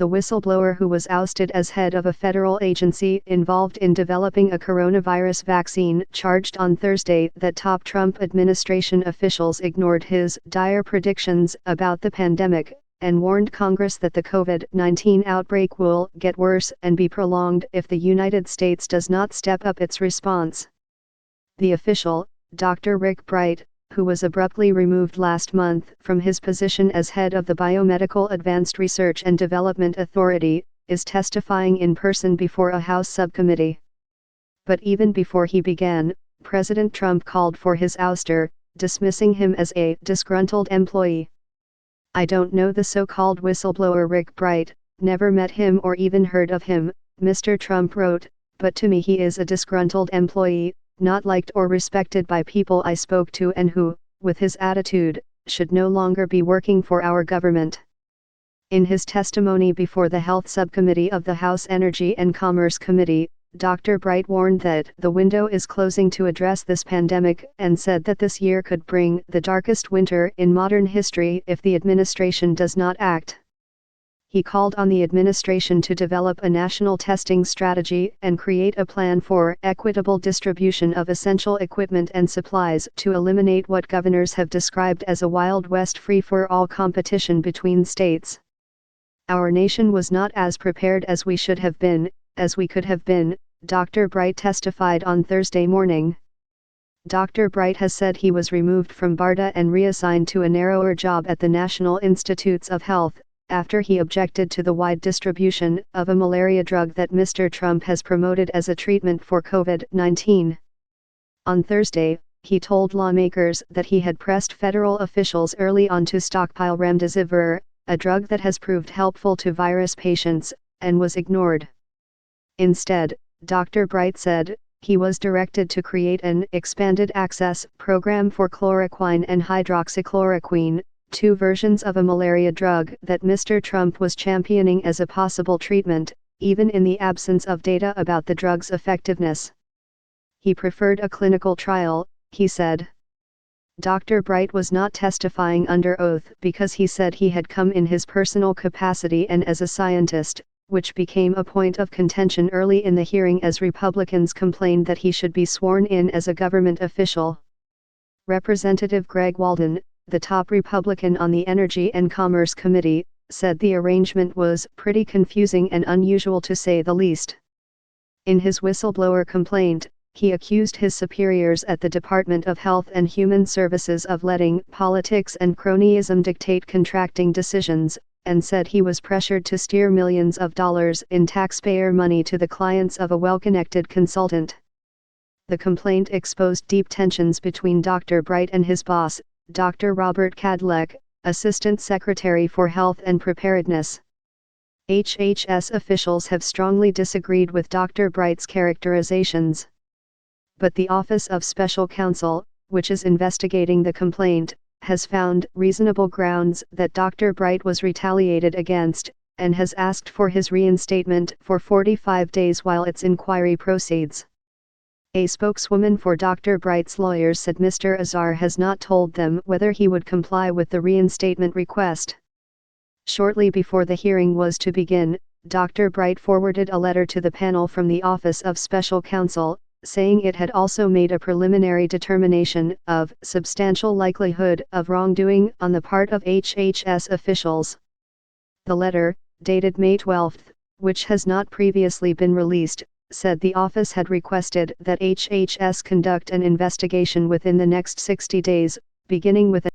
the whistleblower who was ousted as head of a federal agency involved in developing a coronavirus vaccine, charged on Thursday that top Trump administration officials ignored his dire predictions about the pandemic, and warned Congress that the COVID-19 outbreak will get worse and be prolonged if the United States does not step up its response. The official, Dr. Rick Bright, who was abruptly removed last month from his position as head of the Biomedical Advanced Research and Development Authority, is testifying in person before a House subcommittee. But even before he began, President Trump called for his ouster, dismissing him as a disgruntled employee. "I don't know the so-called whistleblower Rick Bright, never met him or even heard of him," Mr. Trump wrote, "but to me he is a disgruntled employee, not liked or respected by people I spoke to and who, with his attitude, should no longer be working for our government." In his testimony before the Health Subcommittee of the House Energy and Commerce Committee, Dr. Bright warned that the window is closing to address this pandemic and said that this year could bring the darkest winter in modern history if the administration does not act. He called on the administration to develop a national testing strategy and create a plan for equitable distribution of essential equipment and supplies to eliminate what governors have described as a Wild West free-for-all competition between states. "Our nation was not as prepared as we should have been, as we could have been," Dr. Bright testified on Thursday morning. Dr. Bright has said he was removed from BARDA and reassigned to a narrower job at the National Institutes of Health, after he objected to the wide distribution of a malaria drug that Mr. Trump has promoted as a treatment for COVID-19. On Thursday, he told lawmakers that he had pressed federal officials early on to stockpile remdesivir, a drug that has proved helpful to virus patients, and was ignored. Instead, Dr. Bright said, he was directed to create an expanded access program for chloroquine and hydroxychloroquine, two versions of a malaria drug that Mr. Trump was championing as a possible treatment, even in the absence of data about the drug's effectiveness. He preferred a clinical trial, he said. Dr. Bright was not testifying under oath because he said he had come in his personal capacity and as a scientist, which became a point of contention early in the hearing as Republicans complained that he should be sworn in as a government official. Representative Greg Walden, the top Republican on the Energy and Commerce Committee, said the arrangement was pretty confusing and unusual to say the least. In his whistleblower complaint, he accused his superiors at the Department of Health and Human Services of letting politics and cronyism dictate contracting decisions, and said he was pressured to steer millions of dollars in taxpayer money to the clients of a well-connected consultant. The complaint exposed deep tensions between Dr. Bright and his boss, Dr. Robert Kadlec, Assistant Secretary for Health and Preparedness. HHS officials have strongly disagreed with Dr. Bright's characterizations. But the Office of Special Counsel, which is investigating the complaint, has found reasonable grounds that Dr. Bright was retaliated against, and has asked for his reinstatement for 45 days while its inquiry proceeds. A spokeswoman for Dr. Bright's lawyers said Mr. Azar has not told them whether he would comply with the reinstatement request. Shortly before the hearing was to begin, Dr. Bright forwarded a letter to the panel from the Office of Special Counsel, saying it had also made a preliminary determination of substantial likelihood of wrongdoing on the part of HHS officials. The letter, dated May 12, which has not previously been released, said the office had requested that HHS conduct an investigation within the next 60 days, beginning with